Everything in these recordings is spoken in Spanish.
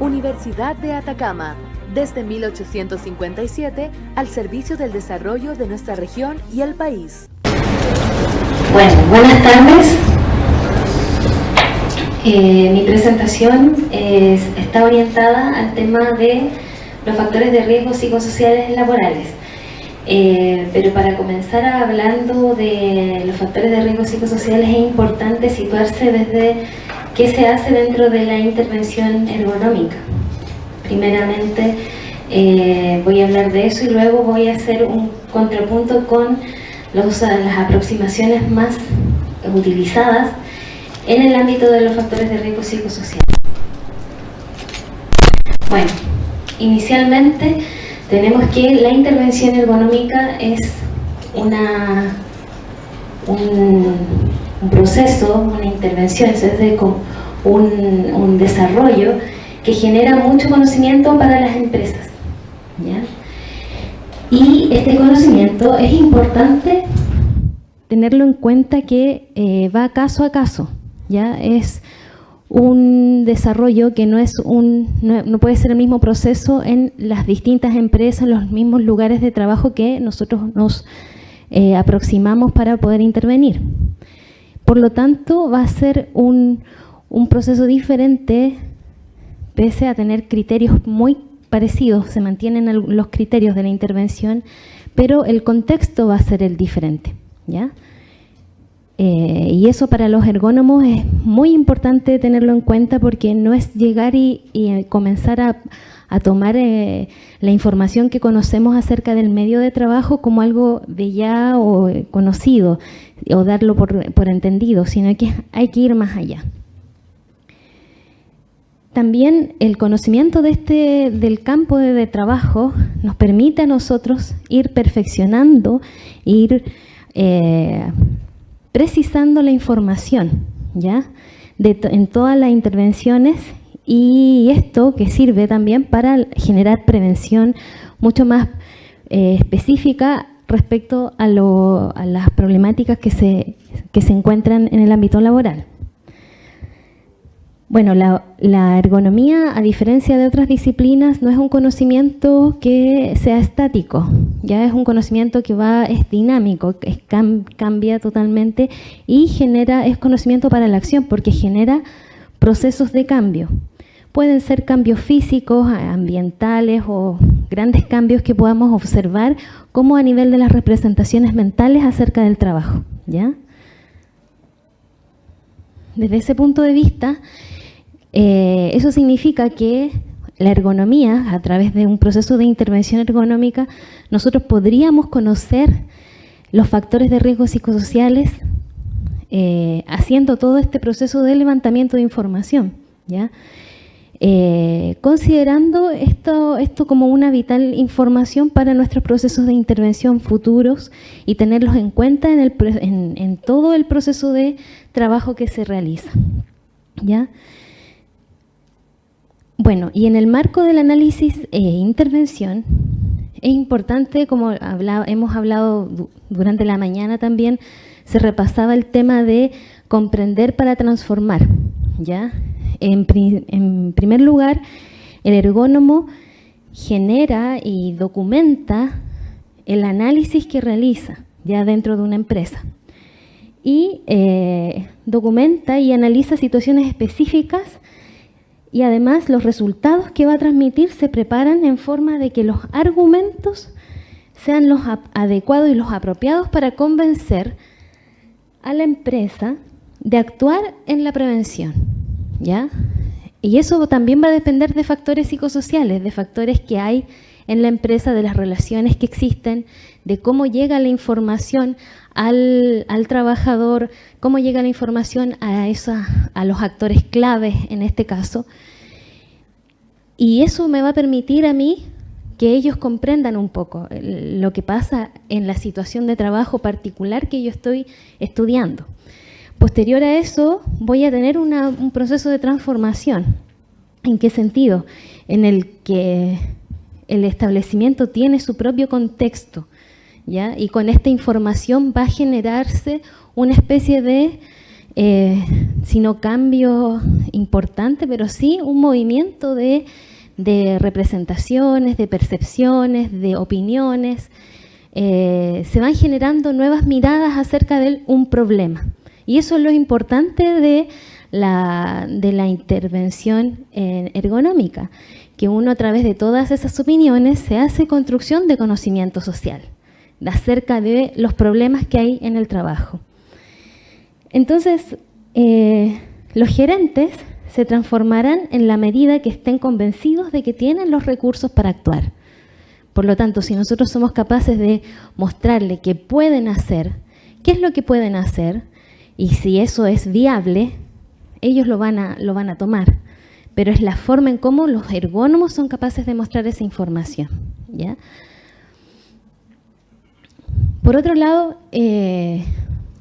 Universidad de Atacama, desde 1857 al servicio del desarrollo de nuestra región y el país. Bueno, buenas tardes. Mi presentación está orientada al tema de los factores de riesgo psicosociales laborales. Pero para comenzar hablando de los factores de riesgo psicosociales es importante situarse desde qué se hace dentro de la intervención ergonómica. Primeramente voy a hablar de eso y luego voy a hacer un contrapunto con las aproximaciones más utilizadas en el ámbito de los factores de riesgo psicosocial. Bueno, inicialmente tenemos que la intervención ergonómica es un proceso, una intervención, es decir, un desarrollo que genera mucho conocimiento para las empresas, ¿ya? Y este conocimiento es importante tenerlo en cuenta que va caso a caso, ¿ya? Es un desarrollo que no puede ser el mismo proceso en las distintas empresas, en los mismos lugares de trabajo que nosotros nos aproximamos para poder intervenir. Por lo tanto, va a ser un proceso diferente, pese a tener criterios muy parecidos, se mantienen los criterios de la intervención, pero el contexto va a ser el diferente, ¿ya? Y eso para los ergónomos es muy importante tenerlo en cuenta, porque no es llegar y comenzar a tomar la información que conocemos acerca del medio de trabajo como algo de ya o conocido, o darlo por entendido, sino que hay que ir más allá. También el conocimiento del campo de trabajo nos permite a nosotros ir perfeccionando, ir precisando la información, ¿ya? En todas las intervenciones, y esto que sirve también para generar prevención mucho más específica respecto a las problemáticas que se encuentran en el ámbito laboral. Bueno, la ergonomía, a diferencia de otras disciplinas, no es un conocimiento que sea estático, ya es un conocimiento que es dinámico, cambia totalmente y es conocimiento para la acción, porque genera procesos de cambio. Pueden ser cambios físicos, ambientales o grandes cambios que podamos observar, como a nivel de las representaciones mentales acerca del trabajo, ¿ya? Desde ese punto de vista, eso significa que la ergonomía, a través de un proceso de intervención ergonómica, nosotros podríamos conocer los factores de riesgo psicosociales haciendo todo este proceso de levantamiento de información, ¿ya? Considerando esto como una vital información para nuestros procesos de intervención futuros y tenerlos en cuenta en todo el proceso de trabajo que se realiza, ¿ya? Bueno, y en el marco del análisis e intervención, es importante, como hemos hablado durante la mañana también, se repasaba el tema de comprender para transformar, ¿ya? En primer lugar, el ergónomo genera y documenta el análisis que realiza ya dentro de una empresa, y documenta y analiza situaciones específicas, y además los resultados que va a transmitir se preparan en forma de que los argumentos sean los adecuados y los apropiados para convencer a la empresa de actuar en la prevención, ¿ya? Y eso también va a depender de factores psicosociales, de factores que hay en la empresa, de las relaciones que existen, de cómo llega la información al trabajador, cómo llega la información a los actores claves en este caso. Y eso me va a permitir a mí que ellos comprendan un poco lo que pasa en la situación de trabajo particular que yo estoy estudiando. Posterior a eso, voy a tener un proceso de transformación. ¿En qué sentido? En el que el establecimiento tiene su propio contexto, ¿ya? Y con esta información va a generarse una especie de sino cambio importante, pero sí un movimiento de representaciones, de percepciones, de opiniones. Se van generando nuevas miradas acerca de un problema. Y eso es lo importante de la intervención ergonómica, que uno a través de todas esas opiniones se hace construcción de conocimiento social acerca de los problemas que hay en el trabajo. Entonces, los gerentes se transformarán en la medida que estén convencidos de que tienen los recursos para actuar. Por lo tanto, si nosotros somos capaces de mostrarle que pueden hacer, qué es lo que pueden hacer, y si eso es viable, ellos lo van a tomar. Pero es la forma en cómo los ergónomos son capaces de mostrar esa información, ¿ya? Por otro lado,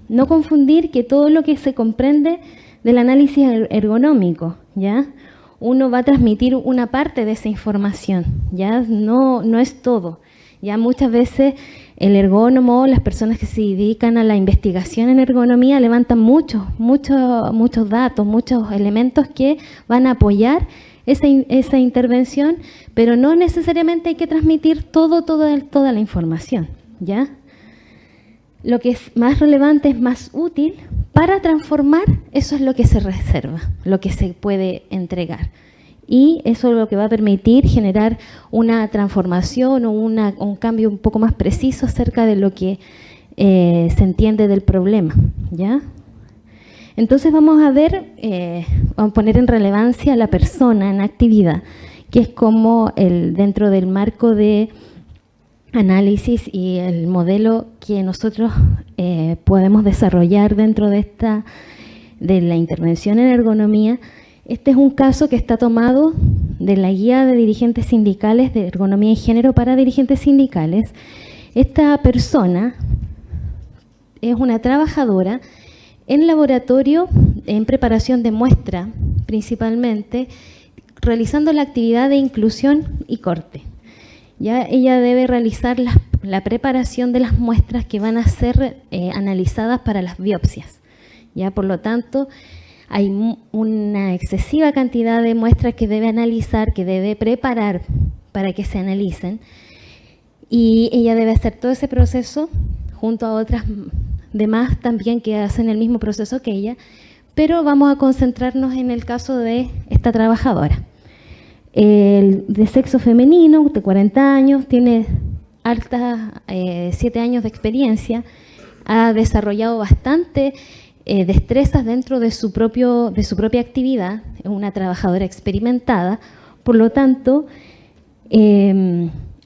no confundir que todo lo que se comprende del análisis ergonómico, ¿ya? Uno va a transmitir una parte de esa información, ¿ya? No es todo. Ya muchas veces el ergónomo, las personas que se dedican a la investigación en ergonomía, levantan muchos datos, muchos elementos que van a apoyar esa intervención, pero no necesariamente hay que transmitir toda la información, ¿ya? Lo que es más relevante, es más útil para transformar, eso es lo que se reserva, lo que se puede entregar. Y eso es lo que va a permitir generar una transformación o un cambio un poco más preciso acerca de lo que se entiende del problema, ¿ya? Entonces vamos a ver, vamos a poner en relevancia a la persona en actividad, que es como dentro del marco de análisis y el modelo que nosotros podemos desarrollar dentro de la intervención en ergonomía. Este es un caso que está tomado de la guía de dirigentes sindicales de ergonomía y género para dirigentes sindicales. Esta persona es una trabajadora en laboratorio, en preparación de muestra, principalmente, realizando la actividad de inclusión y corte. Ya ella debe realizar la preparación de las muestras que van a ser analizadas para las biopsias. Ya, por lo tanto, hay una excesiva cantidad de muestras que debe analizar, que debe preparar para que se analicen. Y ella debe hacer todo ese proceso junto a otras demás también que hacen el mismo proceso que ella, pero vamos a concentrarnos en el caso de esta trabajadora. De sexo femenino, de 40 años, tiene 7 años de experiencia, ha desarrollado bastante destrezas dentro de su propia actividad, es una trabajadora experimentada, por lo tanto,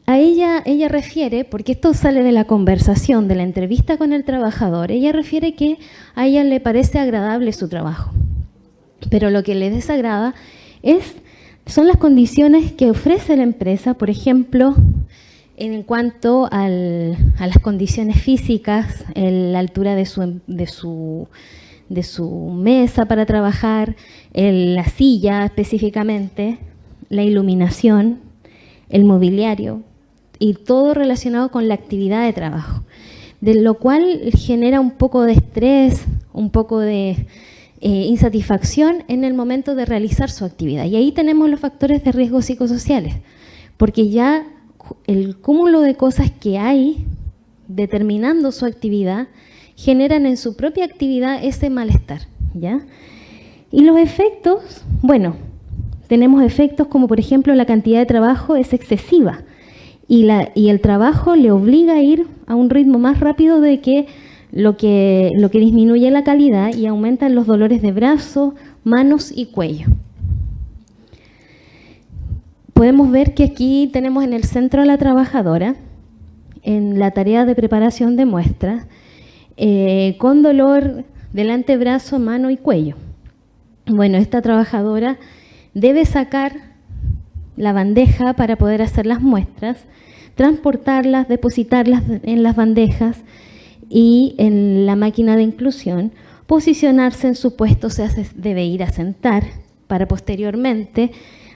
a ella refiere, porque esto sale de la conversación, de la entrevista con el trabajador, ella refiere que a ella le parece agradable su trabajo, pero lo que le desagrada son las condiciones que ofrece la empresa, por ejemplo, en cuanto a las condiciones físicas, la altura de su mesa para trabajar, la silla específicamente, la iluminación, el mobiliario y todo relacionado con la actividad de trabajo, de lo cual genera un poco de estrés, un poco de insatisfacción en el momento de realizar su actividad. Y ahí tenemos los factores de riesgo psicosociales, porque ya el cúmulo de cosas que hay determinando su actividad generan en su propia actividad ese malestar, ¿ya? Y los efectos, bueno, tenemos efectos como por ejemplo la cantidad de trabajo es excesiva y el trabajo le obliga a ir a un ritmo más rápido de que lo que disminuye la calidad y aumentan los dolores de brazos, manos y cuello. Podemos ver que aquí tenemos en el centro a la trabajadora en la tarea de preparación de muestras con dolor del antebrazo, mano y cuello. Bueno, esta trabajadora debe sacar la bandeja para poder hacer las muestras, transportarlas, depositarlas en las bandejas y en la máquina de inclusión, posicionarse en su puesto, debe ir a sentar para posteriormente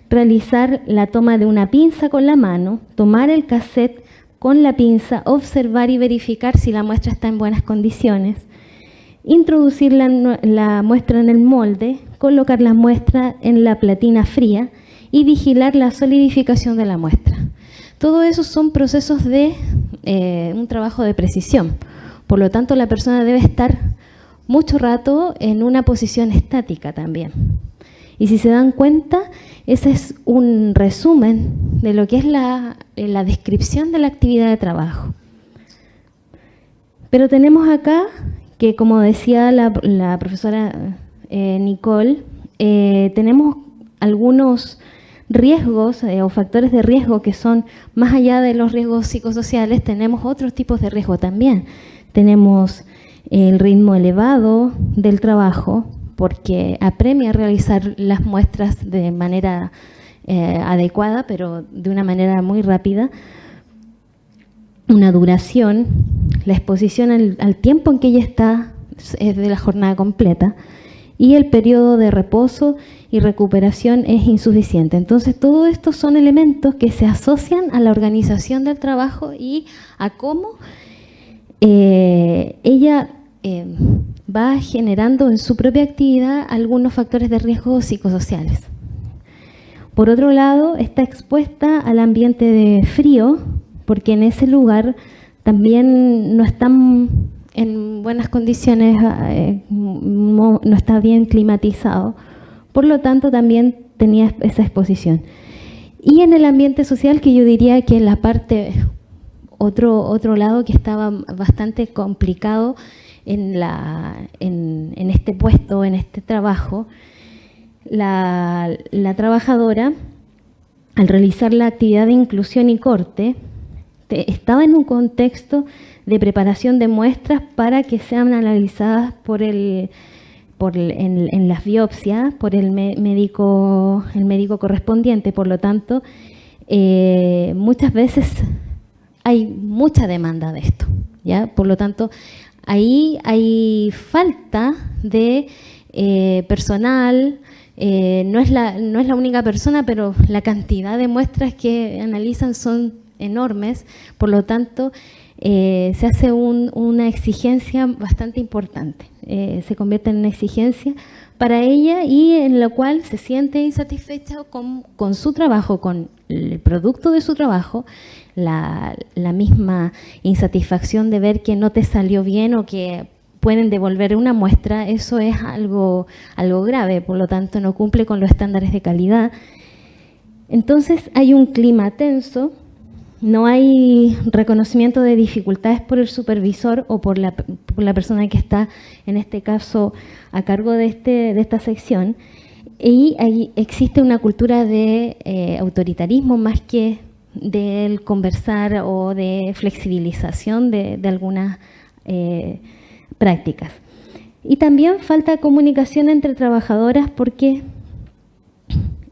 realizar la toma de una pinza con la mano, tomar el cassette con la pinza, observar y verificar si la muestra está en buenas condiciones, introducir la muestra en el molde, colocar la muestra en la platina fría y vigilar la solidificación de la muestra. Todo eso son procesos de un trabajo de precisión. Por lo tanto, la persona debe estar mucho rato en una posición estática también. Y si se dan cuenta, ese es un resumen de lo que es la descripción de la actividad de trabajo. Pero tenemos acá que, como decía la profesora Nicole, tenemos algunos riesgos o factores de riesgo que son más allá de los riesgos psicosociales. Tenemos otros tipos de riesgo también. Tenemos el ritmo elevado del trabajo, porque apremia a realizar las muestras de manera adecuada, pero de una manera muy rápida. Una duración, la exposición al tiempo en que ella está es de la jornada completa, y el periodo de reposo y recuperación es insuficiente. Entonces, todo esto son elementos que se asocian a la organización del trabajo y a cómo ella va generando en su propia actividad algunos factores de riesgo psicosociales. Por otro lado, está expuesta al ambiente de frío, porque en ese lugar también no están en buenas condiciones, no está bien climatizado. Por lo tanto, también tenía esa exposición. Y en el ambiente social, que yo diría que la parte, otro lado que estaba bastante complicado en este puesto, en este trabajo, la trabajadora, al realizar la actividad de inclusión y corte, estaba en un contexto de preparación de muestras para que sean analizadas en las biopsias por el médico correspondiente. Por lo tanto, muchas veces hay mucha demanda de esto, ¿ya? Por lo tanto, ahí hay falta de personal. No es la única persona, pero la cantidad de muestras que analizan son enormes. Por lo tanto, se hace una exigencia bastante importante. Se convierte en una exigencia para ella, y en la cual se siente insatisfecha con su trabajo, con el producto de su trabajo, la misma insatisfacción de ver que no te salió bien o que pueden devolver una muestra. Eso es algo grave. Por lo tanto, no cumple con los estándares de calidad. Entonces, hay un clima tenso. No hay reconocimiento de dificultades por el supervisor o por la persona que está, en este caso, a cargo de esta sección. Y ahí existe una cultura de autoritarismo más que del conversar o de flexibilización de algunas prácticas. Y también falta comunicación entre trabajadoras, porque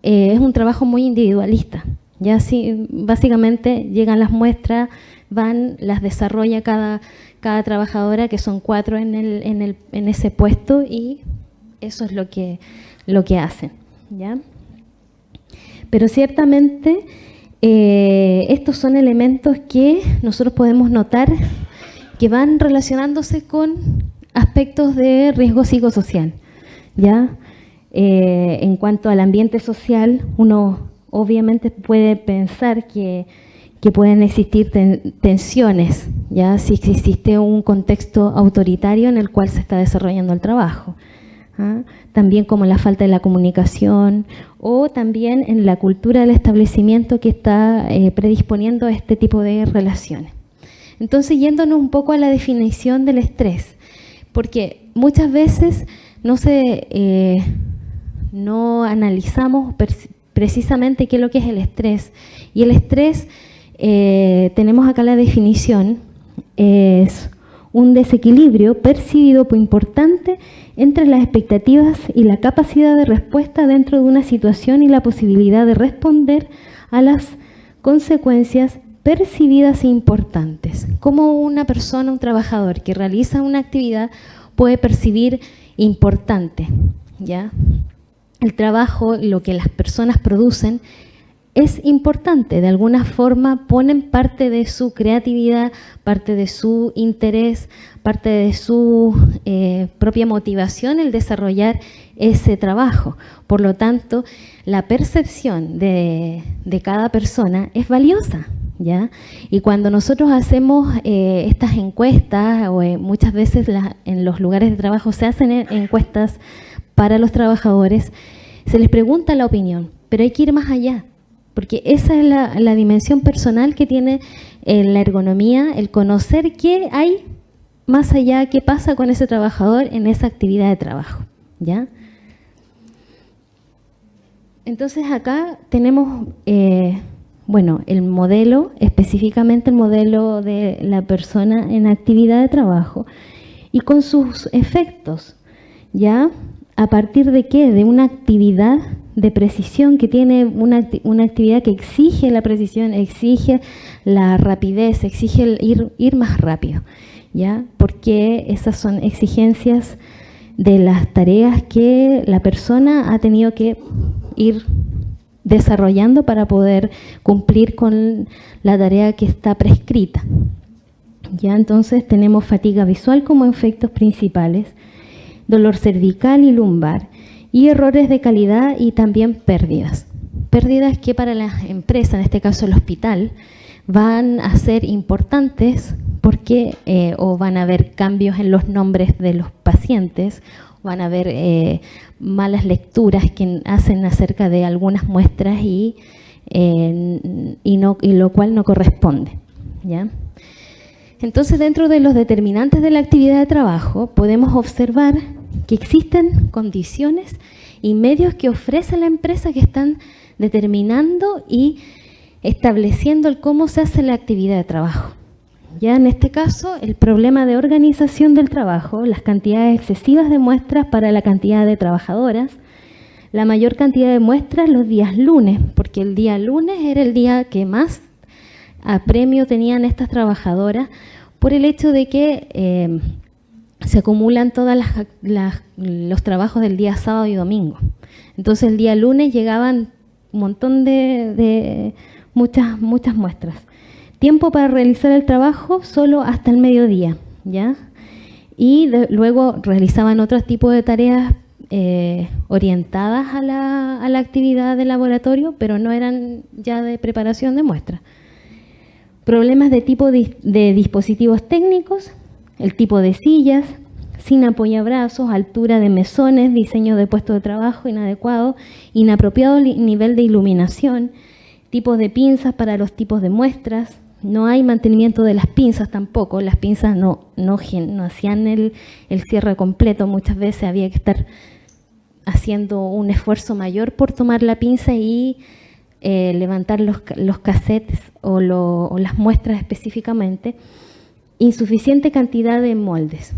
es un trabajo muy individualista. Ya sí, básicamente llegan las muestras, las desarrolla cada trabajadora, que son 4 en ese puesto, y eso es lo que hacen, ¿ya? Pero ciertamente estos son elementos que nosotros podemos notar que van relacionándose con aspectos de riesgo psicosocial, ¿ya? En cuanto al ambiente social, uno obviamente puede pensar que pueden existir tensiones, ya si existe un contexto autoritario en el cual se está desarrollando el trabajo. También como la falta de la comunicación, o también en la cultura del establecimiento que está predisponiendo a este tipo de relaciones. Entonces, yéndonos un poco a la definición del estrés, porque muchas veces no analizamos precisamente qué es lo que es el estrés. Y el estrés, tenemos acá la definición, es un desequilibrio percibido por importante entre las expectativas y la capacidad de respuesta dentro de una situación y la posibilidad de responder a las consecuencias percibidas importantes. Como una persona, un trabajador que realiza una actividad puede percibir importante, ¿ya? El trabajo, lo que las personas producen, es importante, de alguna forma ponen parte de su creatividad, parte de su interés, parte de su propia motivación el desarrollar ese trabajo. Por lo tanto, la percepción de cada persona es valiosa, ¿ya? Y cuando nosotros hacemos estas encuestas, o muchas veces en los lugares de trabajo se hacen encuestas para los trabajadores, se les pregunta la opinión, pero hay que ir más allá. Porque esa es la dimensión personal que tiene la ergonomía, el conocer qué hay más allá, qué pasa con ese trabajador en esa actividad de trabajo, ¿ya? Entonces acá tenemos, bueno, el modelo, específicamente el modelo de la persona en actividad de trabajo y con sus efectos, ¿ya? ¿A partir de qué? De una actividad de precisión que tiene una actividad que exige la precisión, exige la rapidez, exige el ir más rápido, ¿ya? Porque esas son exigencias de las tareas que la persona ha tenido que ir desarrollando para poder cumplir con la tarea que está prescrita, ¿ya? Entonces tenemos fatiga visual como efectos principales, dolor cervical y lumbar, y errores de calidad y también pérdidas. Pérdidas que para las empresas, en este caso el hospital, van a ser importantes porque o van a haber cambios en los nombres de los pacientes, van a haber malas lecturas que hacen acerca de algunas muestras y lo cual no corresponde, ¿ya? Entonces, dentro de los determinantes de la actividad de trabajo, podemos observar que existen condiciones y medios que ofrece la empresa que están determinando y estableciendo el cómo se hace la actividad de trabajo. Ya en este caso, el problema de organización del trabajo, las cantidades excesivas de muestras para la cantidad de trabajadoras, la mayor cantidad de muestras los días lunes, porque el día lunes era el día que más apremio tenían estas trabajadoras por el hecho de que se acumulan todos los trabajos del día sábado y domingo. Entonces el día lunes llegaban un montón de muchas muestras. Tiempo para realizar el trabajo solo hasta el mediodía, ¿ya? Y luego realizaban otros tipos de tareas orientadas a la actividad de laboratorio, pero no eran ya de preparación de muestras. Problemas de tipo de dispositivos técnicos, el tipo de sillas, sin apoyabrazos, altura de mesones, diseño de puesto de trabajo inadecuado, inapropiado nivel de iluminación, tipos de pinzas para los tipos de muestras, no hay mantenimiento de las pinzas tampoco, las pinzas no hacían el cierre completo, muchas veces había que estar haciendo un esfuerzo mayor por tomar la pinza y levantar los cassettes o las muestras específicamente, insuficiente cantidad de moldes.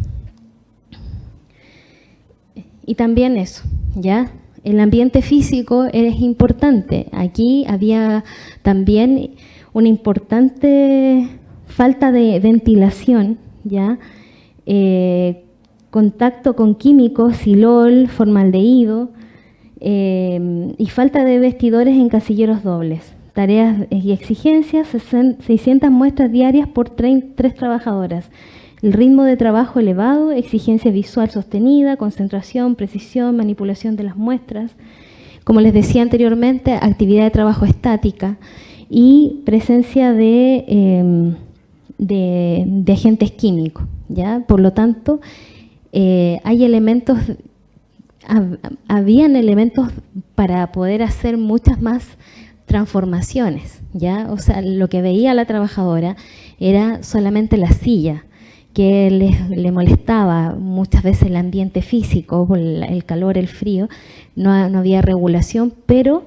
Y también eso, ¿ya? El ambiente físico es importante. Aquí había también una importante falta de ventilación, ¿ya? Contacto con químicos, silol, formaldehído, y falta de vestidores en casilleros dobles. Tareas y exigencias, 600 muestras diarias por 3 trabajadoras. El ritmo de trabajo elevado, exigencia visual sostenida, concentración, precisión, manipulación de las muestras. Como les decía anteriormente, actividad de trabajo estática y presencia de agentes químicos, ¿ya? Por lo tanto, habían elementos para poder hacer muchas más transformaciones, ¿ya? O sea, lo que veía la trabajadora era solamente la silla, que le molestaba muchas veces el ambiente físico, el calor, el frío, no había regulación, pero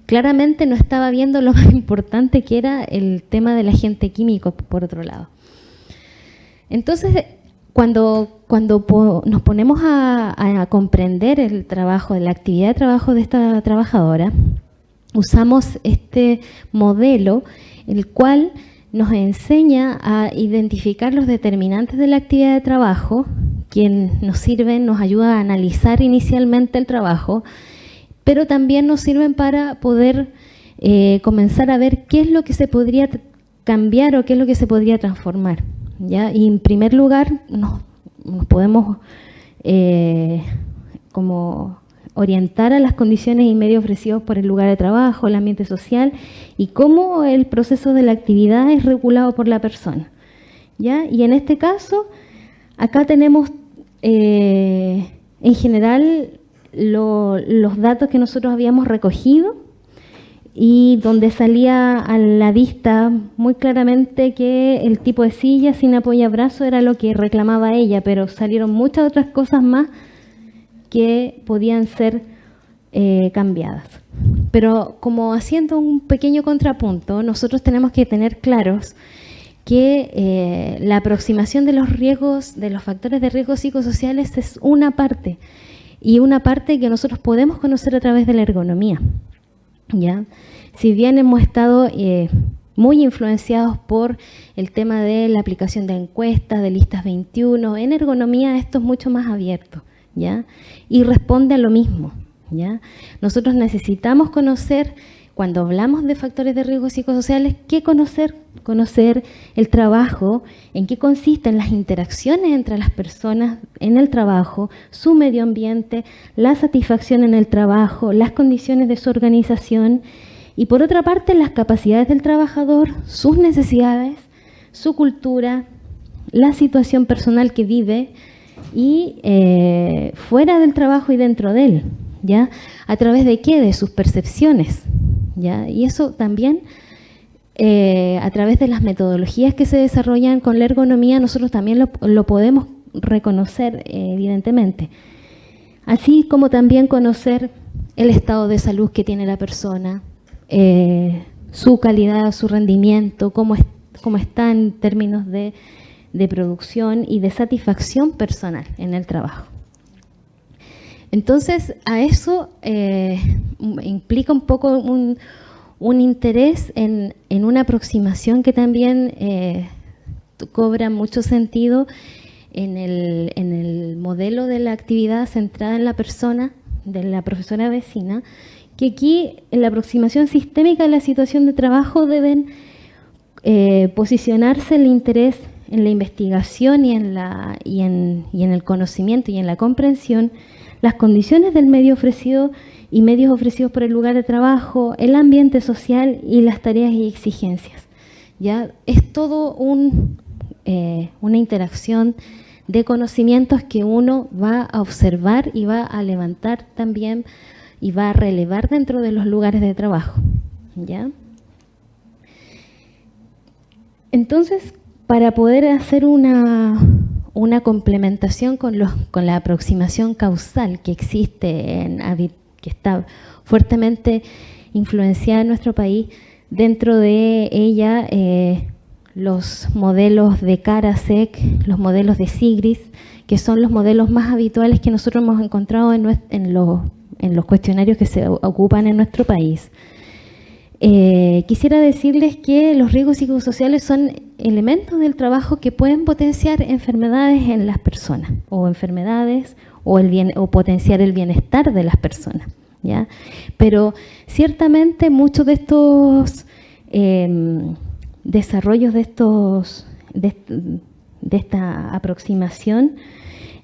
claramente no estaba viendo lo más importante que era el tema del agente químico, por otro lado. Entonces, cuando nos ponemos a comprender el trabajo, la actividad de trabajo de esta trabajadora, usamos este modelo, el cual nos enseña a identificar los determinantes de la actividad de trabajo, que nos sirven, nos ayuda a analizar inicialmente el trabajo, pero también nos sirven para poder comenzar a ver qué es lo que se podría cambiar o qué es lo que se podría transformar, ¿ya? Y en primer lugar nos podemos como orientar a las condiciones y medios ofrecidos por el lugar de trabajo, el ambiente social y cómo el proceso de la actividad es regulado por la persona, ¿ya? Y en este caso, acá tenemos en general los datos que nosotros habíamos recogido y donde salía a la vista muy claramente que el tipo de silla sin apoyabrazo era lo que reclamaba ella, pero salieron muchas otras cosas más que podían ser cambiadas. Pero como haciendo un pequeño contrapunto, nosotros tenemos que tener claros que la aproximación de los riesgos, de los factores de riesgo psicosociales es una parte, y una parte que nosotros podemos conocer a través de la ergonomía, ¿ya? Si bien hemos estado muy influenciados por el tema de la aplicación de encuestas, de listas 21, en ergonomía esto es mucho más abierto, ¿ya? Y responde a lo mismo, ¿ya? Nosotros necesitamos conocer, cuando hablamos de factores de riesgo psicosociales, ¿qué conocer? Conocer el trabajo, en qué consisten las interacciones entre las personas en el trabajo, su medio ambiente, la satisfacción en el trabajo, las condiciones de su organización y por otra parte las capacidades del trabajador, sus necesidades, su cultura, la situación personal que vive y fuera del trabajo y dentro de él, ¿ya? ¿A través de qué? De sus percepciones, ¿ya? Y eso también a través de las metodologías que se desarrollan con la ergonomía nosotros también lo podemos reconocer evidentemente. Así como también conocer el estado de salud que tiene la persona, su calidad, su rendimiento, cómo está en términos de producción y de satisfacción personal en el trabajo. Entonces, a eso implica un poco un interés en una aproximación que también cobra mucho sentido en el modelo de la actividad centrada en la persona, de la profesora vecina, que aquí en la aproximación sistémica de la situación de trabajo deben posicionarse el interés en la investigación y en el conocimiento y en la comprensión, las condiciones del medio ofrecido y medios ofrecidos por el lugar de trabajo, el ambiente social y las tareas y exigencias. ¿Ya? Es todo una interacción de conocimientos que uno va a observar y va a levantar también y va a relevar dentro de los lugares de trabajo, ¿ya? Entonces, para poder hacer una complementación con la aproximación causal que existe, que está fuertemente influenciada en nuestro país, dentro de ella los modelos de Karasek, los modelos de Sigris, que son los modelos más habituales que nosotros hemos encontrado en los cuestionarios que se ocupan en nuestro país. Quisiera decirles que los riesgos psicosociales son elementos del trabajo que pueden potenciar enfermedades en las personas, o potenciar el bienestar de las personas, ¿ya? Pero ciertamente muchos de estos desarrollos de esta aproximación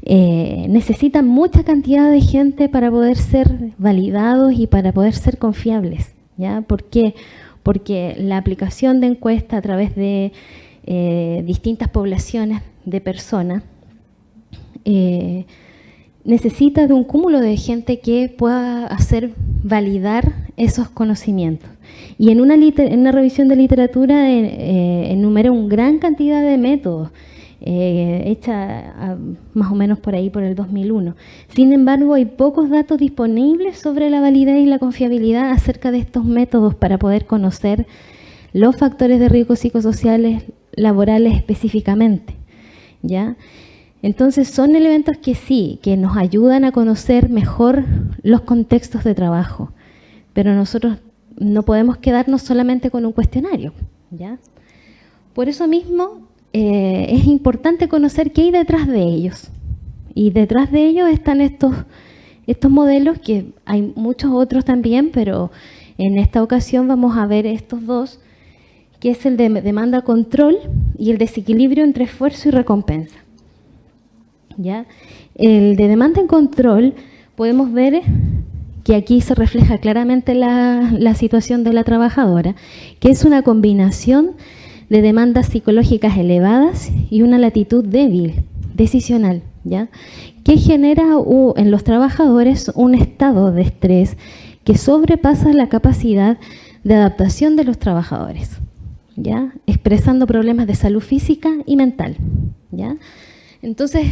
necesitan mucha cantidad de gente para poder ser validados y para poder ser confiables, ¿ya? ¿Por qué? Porque la aplicación de encuesta a través de distintas poblaciones de personas necesita de un cúmulo de gente que pueda hacer validar esos conocimientos. Y en una revisión de literatura enumera una gran cantidad de métodos, hecha más o menos por ahí, por el 2001. Sin embargo, hay pocos datos disponibles sobre la validez y la confiabilidad acerca de estos métodos para poder conocer los factores de riesgo psicosociales laborales específicamente, ¿ya? Entonces, son elementos que sí, que nos ayudan a conocer mejor los contextos de trabajo, pero nosotros no podemos quedarnos solamente con un cuestionario, ¿ya? Por eso mismo, es importante conocer qué hay detrás de ellos. Y detrás de ellos están estos modelos, que hay muchos otros también, pero En esta ocasión vamos a ver estos dos, que es el de demanda-control y el desequilibrio entre esfuerzo y recompensa. ¿Ya? El de demanda en control, podemos ver que aquí se refleja claramente la situación de la trabajadora, que es una combinación de demandas psicológicas elevadas y una latitud débil, decisional, ¿ya? Que genera en los trabajadores un estado de estrés que sobrepasa la capacidad de adaptación de los trabajadores, ¿ya? Expresando problemas de salud física y mental, ¿ya? Entonces,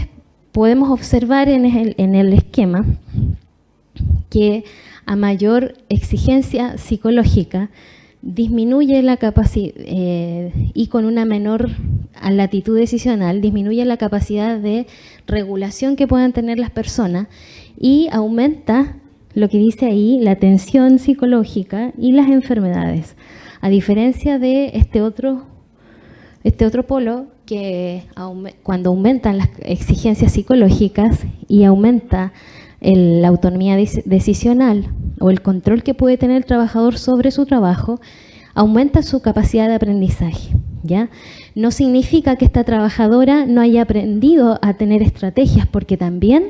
podemos observar en el esquema que a mayor exigencia psicológica disminuye la capacidad y con una menor latitud decisional disminuye la capacidad de regulación que puedan tener las personas y aumenta lo que dice ahí, la tensión psicológica y las enfermedades. A diferencia de este otro polo que cuando aumentan las exigencias psicológicas y aumenta la autonomía decisional o el control que puede tener el trabajador sobre su trabajo, aumenta su capacidad de aprendizaje, ¿ya? No significa que esta trabajadora no haya aprendido a tener estrategias, porque también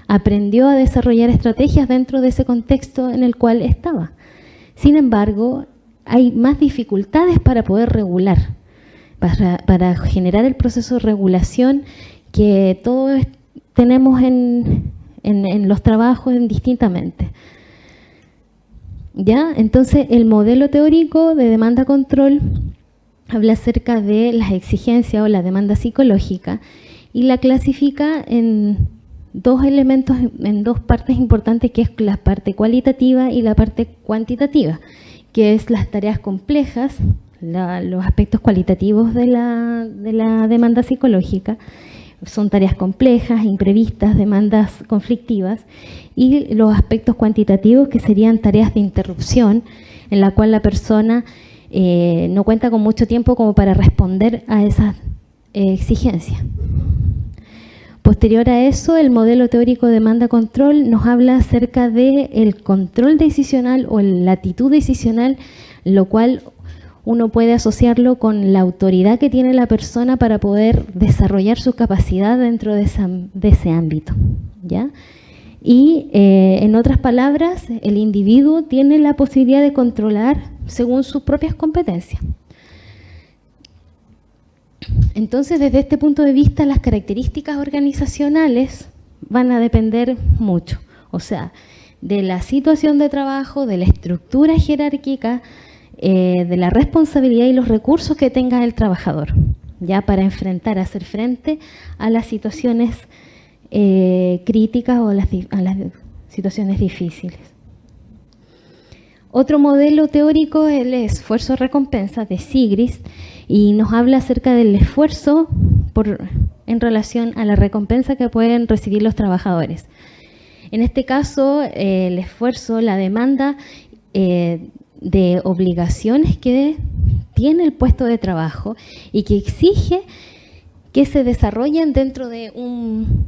aprendió a desarrollar estrategias dentro de ese contexto en el cual estaba. Sin embargo, hay más dificultades para poder regular, para generar el proceso de regulación que todos tenemos en los trabajos indistintamente. ¿Ya? Entonces, el modelo teórico de demanda-control habla acerca de las exigencias o la demanda psicológica y la clasifica en dos elementos, en dos partes importantes, que es la parte cualitativa y la parte cuantitativa, que es las tareas complejas, los aspectos cualitativos de la demanda psicológica. Son tareas complejas, imprevistas, demandas conflictivas, y los aspectos cuantitativos, que serían tareas de interrupción, en la cual la persona no cuenta con mucho tiempo como para responder a esas exigencias. Posterior a eso, el modelo teórico de demanda-control nos habla acerca del control decisional o la latitud decisional, lo cual uno puede asociarlo con la autoridad que tiene la persona para poder desarrollar su capacidad dentro de ese ámbito, ¿ya? Y en otras palabras, el individuo tiene la posibilidad de controlar según sus propias competencias. Entonces, desde este punto de vista, las características organizacionales van a depender mucho, o sea, de la situación de trabajo, de la estructura jerárquica, de la responsabilidad y los recursos que tenga el trabajador, ya para hacer frente a las situaciones críticas o a las situaciones difíciles. Otro modelo teórico es el esfuerzo-recompensa de Sigris, y nos habla acerca del esfuerzo en relación a la recompensa que pueden recibir los trabajadores. En este caso, el esfuerzo, la demanda de obligaciones que tiene el puesto de trabajo y que exige que se desarrollen dentro de un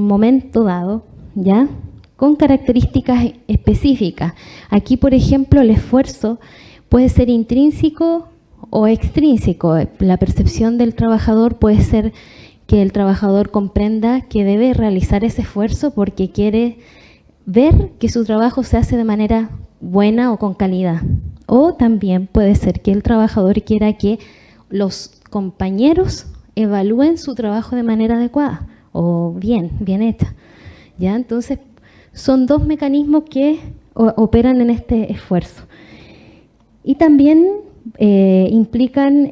momento dado, ¿ya? Con características específicas. Aquí, por ejemplo, el esfuerzo puede ser intrínseco o extrínseco. La percepción del trabajador puede ser que el trabajador comprenda que debe realizar ese esfuerzo porque quiere ver que su trabajo se hace de manera buena o con calidad. O también puede ser que el trabajador quiera que los compañeros evalúen su trabajo de manera adecuada o bien hecha, ¿ya? Entonces, son dos mecanismos que operan en este esfuerzo. Y también implican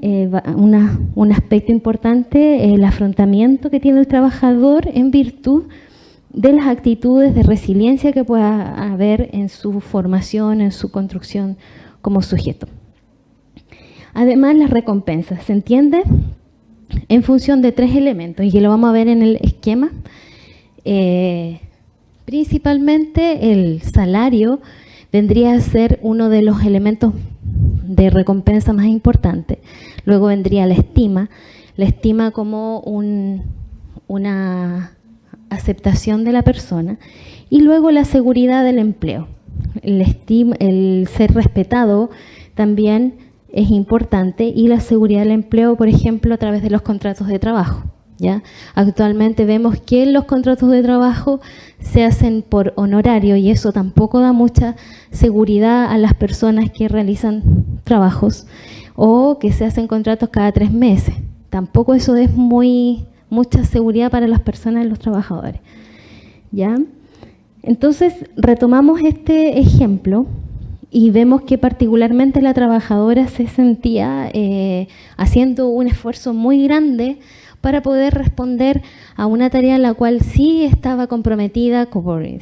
un aspecto importante, el afrontamiento que tiene el trabajador en virtud de las actitudes de resiliencia que pueda haber en su formación, en su construcción como sujeto. Además, las recompensas se entiende en función de tres elementos, y que lo vamos a ver en el esquema. Principalmente el salario vendría a ser uno de los elementos de recompensa más importantes. Luego vendría la estima como una aceptación de la persona, y luego la seguridad del empleo, el ser respetado también es importante, y la seguridad del empleo, por ejemplo, a través de los contratos de trabajo, ¿ya? Actualmente vemos que los contratos de trabajo se hacen por honorario y eso tampoco da mucha seguridad a las personas que realizan trabajos, o que se hacen contratos cada 3 meses. Tampoco eso es mucha seguridad para las personas y los trabajadores, ¿ya? Entonces, retomamos este ejemplo y vemos que particularmente la trabajadora se sentía haciendo un esfuerzo muy grande para poder responder a una tarea en la cual sí estaba comprometida,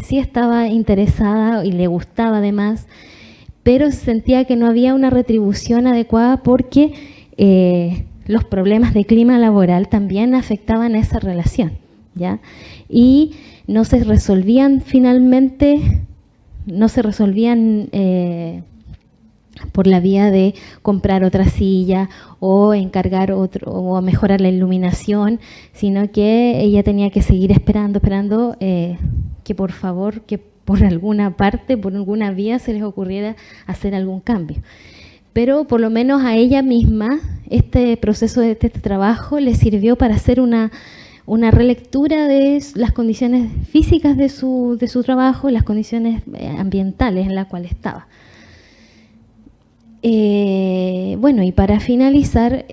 sí estaba interesada y le gustaba además, pero se sentía que no había una retribución adecuada porque los problemas de clima laboral también afectaban esa relación, ¿ya? Y no se resolvían finalmente, por la vía de comprar otra silla o encargar otro o mejorar la iluminación, sino que ella tenía que seguir esperando que por favor, que por alguna parte, por alguna vía se les ocurriera hacer algún cambio. Pero por lo menos a ella misma este proceso de este trabajo le sirvió para hacer una relectura de las condiciones físicas de su trabajo, las condiciones ambientales en las cuales estaba. Bueno, y para finalizar,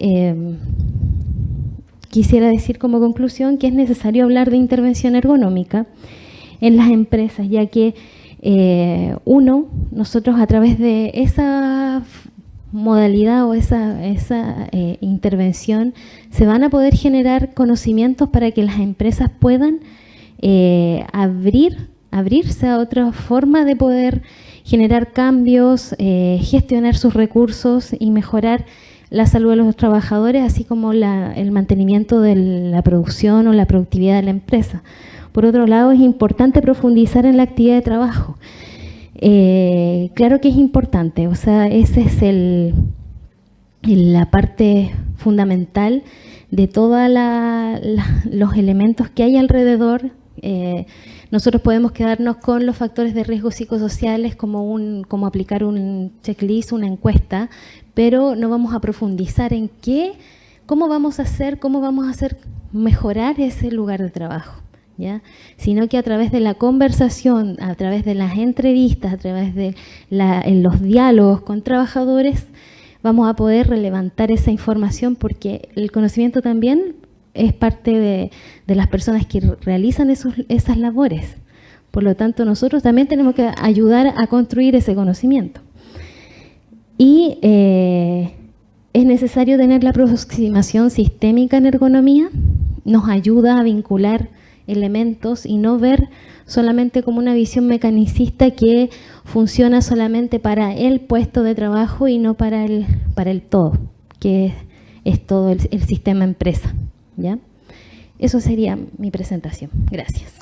quisiera decir como conclusión que es necesario hablar de intervención ergonómica en las empresas, ya que nosotros a través de esa modalidad o esa intervención se van a poder generar conocimientos para que las empresas puedan abrirse a otra forma de poder generar cambios, gestionar sus recursos y mejorar la salud de los trabajadores, así como el mantenimiento de la producción o la productividad de la empresa. Por otro lado, es importante profundizar en la actividad de trabajo. Claro que es importante, o sea, esa es la parte fundamental de todos los elementos que hay alrededor. Nosotros podemos quedarnos con los factores de riesgo psicosociales como aplicar un checklist, una encuesta, pero no vamos a profundizar en cómo vamos a hacer mejorar ese lugar de trabajo, ¿ya? Sino que a través de la conversación, a través de las entrevistas, a través de los diálogos con trabajadores, vamos a poder relevantar esa información, porque el conocimiento también es parte de las personas que realizan esas labores. Por lo tanto, nosotros también tenemos que ayudar a construir ese conocimiento. Y es necesario tener la aproximación sistémica en ergonomía, nos ayuda a vincular elementos y no ver solamente como una visión mecanicista que funciona solamente para el puesto de trabajo y no para el todo, que es todo el sistema empresa, ¿ya? Eso sería mi presentación. Gracias.